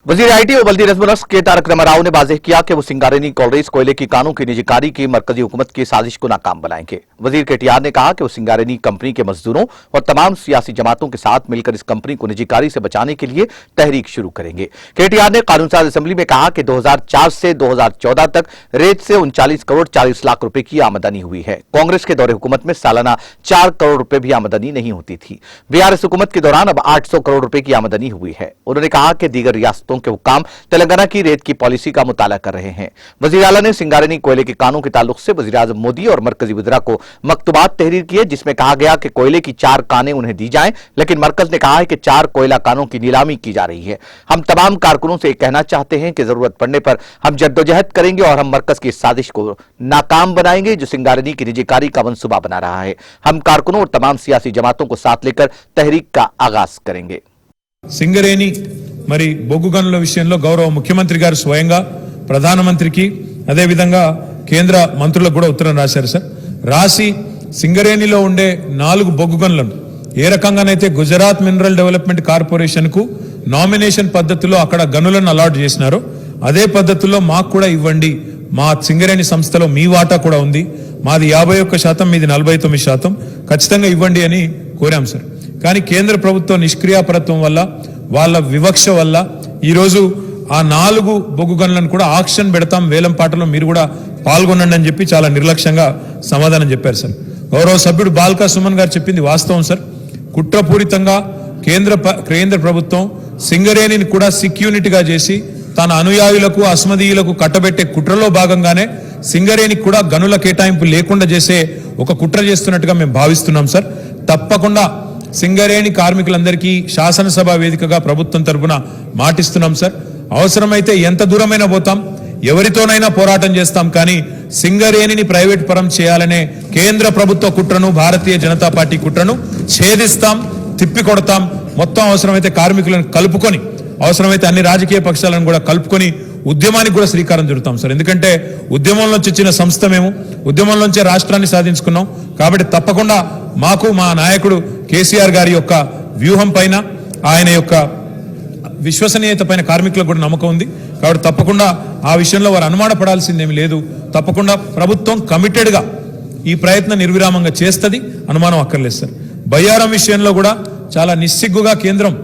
वजीर आईटी और बल्दी रजमुनस के तारक रामाराव ने वाज़ेह किया कि वो सिंगारेनी कॉलरेज कोयले की कानों की निजीकारी की मरकजी हुकूमत की साजिश को नाकाम बनाएंगे। वजीर केटीआर ने कहा कि वो सिंगारेनी कंपनी के मजदूरों और तमाम सियासी जमातों के साथ मिलकर इस कंपनी को निजीकारी से बचाने के लिए तहरीक शुरू करेंगे। केटीआर ने कानून साज असेंबली में कहा कि 2004 से 2014 तक रेत से 39 करोड़ 40 लाख रुपए की आमदनी हुई है। कांग्रेस के दौरे हुकूमत में सालाना 4 करोड़ रुपए भी आमदनी नहीं होती थी। बीआरएस हुकूमत के दौरान अब 800 करोड़ रुपए की आमदनी हुई है। उन्होंने कहा कि दीगर रियासतों के हुक्काम तेलंगाना की रेत की पॉलिसी का मुताला कर रहे हैं। वजीर आला ने सिंगारेनी कोयले के कानों के ताल्लुक से वजीर आजम मोदी और मरकजी वज़ीरा को मकतूबात तहरीर किए, जिसमें कहा गया कि कोयले की 4 कानें उन्हें दी जाएं, लेकिन मरकज ने कहा है कि 4 कोयला कानों की नीलामी की जा रही है। हम तमाम कारकुनों से कहना चाहते हैं कि जरूरत पड़ने पर हम जद्दोजहद करेंगे और हम मरकज की साजिश को नाकाम बनाएंगे जो सिंगारेनी की निजीकारी का मनसूबा बना रहा है। हम कारकुनों और तमाम सियासी जमातों को साथ लेकर तहरीक का आगाज करेंगे। సింగరేణి మరి బొగ్గు గనుల విషయంలో గౌరవ ముఖ్యమంత్రి గారు స్వయంగా ప్రధానమంత్రికి అదే విధంగా కేంద్ర మంత్రులకు కూడా ఉత్తరం రాశారు సార్. రాసి సింగరేణిలో ఉండే 4 బొగ్గు గనులను ఏ రకంగానైతే గుజరాత్ మినరల్ డెవలప్మెంట్ కార్పొరేషన్ కు నామినేషన్ పద్ధతిలో అక్కడ గనులను అలాట్ చేసినారో అదే పద్ధతిలో మాకు కూడా ఇవ్వండి, మా సింగరేణి సంస్థలో మీ వాటా కూడా ఉంది, మాది 51%, మీది 49%, ఖచ్చితంగా ఇవ్వండి అని కోరాం సార్. కానీ కేంద్ర ప్రభుత్వ నిష్క్రియాపరత్వం వల్ల వాళ్ళ వివక్ష వల్ల ఈ రోజు ఆ 4 బొగ్గు గనులను కూడా ఆక్షన్ పెడతాం, వేలం పాటలో మీరు కూడా పాల్గొనండి అని చెప్పి చాలా నిర్లక్ష్యంగా సమాధానం చెప్పారు సార్. గౌరవ సభ్యుడు బాల్కా సుమన్ గారు చెప్పింది వాస్తవం సార్. కుట్రపూరితంగా కేంద్ర ప్రభుత్వం సింగరేణిని కూడా సిక్యూనిటీగా చేసి తన అనుయాయులకు అస్మదీయులకు కట్టబెట్టే కుట్రలో భాగంగానే సింగరేణికి కూడా గనుల కేటాయింపు లేకుండా చేసే ఒక కుట్ర చేస్తున్నట్టుగా మేము భావిస్తున్నాం సార్. తప్పకుండా సింగరేణి కార్మికులందరికీ శాసనసభ వేదికగా ప్రభుత్వం తరపున మాటిస్తున్నాం సార్. అవసరమైతే ఎంత దూరమైనా పోతాం, ఎవరితోనైనా పోరాటం చేస్తాం, కానీ సింగరేణిని ప్రైవేట్ పరం చేయాలనే కేంద్ర ప్రభుత్వ కుట్రను, భారతీయ జనతా పార్టీ కుట్రను ఛేదిస్తాం, తిప్పికొడతాం. మొత్తం అవసరమైతే కార్మికులను కలుపుకొని, అవసరమైతే అన్ని రాజకీయ పక్షాలను కూడా కలుపుకొని ఉద్యమానికి కూడా శ్రీకారం చుడతాం సార్. ఎందుకంటే ఉద్యమంలోంచి వచ్చిన సంస్థ మేము, ఉద్యమంలోంచే రాష్ట్రాన్ని సాధించుకున్నాం. కాబట్టి తప్పకుండా మాకు మా నాయకుడు కేసీఆర్ గారి యొక్క వ్యూహం పైన, ఆయన యొక్క విశ్వసనీయత పైన కార్మికులకు కూడా నమ్మకం ఉంది. కాబట్టి తప్పకుండా ఆ విషయంలో వారు అనుమానపడాల్సిందేమీ లేదు. తప్పకుండా ప్రభుత్వం కమిటెడ్ గా ఈ ప్రయత్నం నిర్విరామంగా చేస్తుంది, అనుమానం అక్కర్లేదు సార్. బయ్యారం విషయంలో కూడా చాలా నిస్సిగ్గుగా కేంద్రం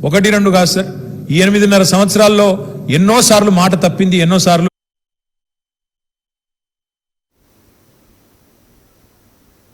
1-2 కాదు సార్, ఈ 8.5 సంవత్సరాల్లో ఎన్నోసార్లు మాట తప్పింది, ఎన్నోసార్లు